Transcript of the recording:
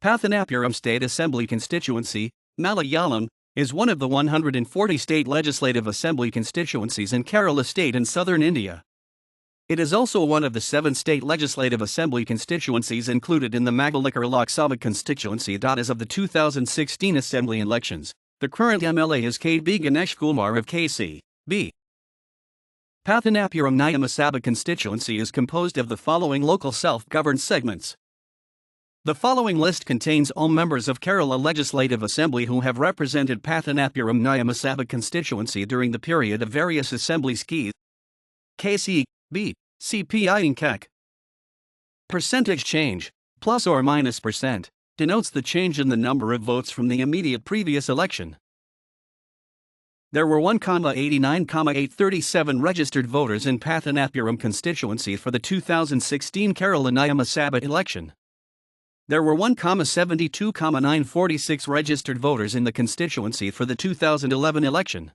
Pathanapuram State Assembly Constituency, Malayalam, is one of the 140 state legislative assembly constituencies in Kerala state in southern India. It is also one of the 7 state legislative assembly constituencies included in the Mavelikara Lok Sabha constituency.As of the 2016 assembly elections. The current MLA is KB Ganesh Kumar of KC. B. Pathanapuram യമസഭ constituency is composed of the following local self-governed segments. The following list contains all members of Kerala Legislative Assembly who have represented Pathanapuram യമസഭ constituency during the period of various assembly schemes. KC, B, CPI and KEC. Percentage change, plus or minus %, denotes the change in the number of votes from the immediate previous election. There were 1,89,837 registered voters in Pathanapuram constituency for the 2016 Kerala യമസഭ election. There were 1,72,946 registered voters in the constituency for the 2011 election.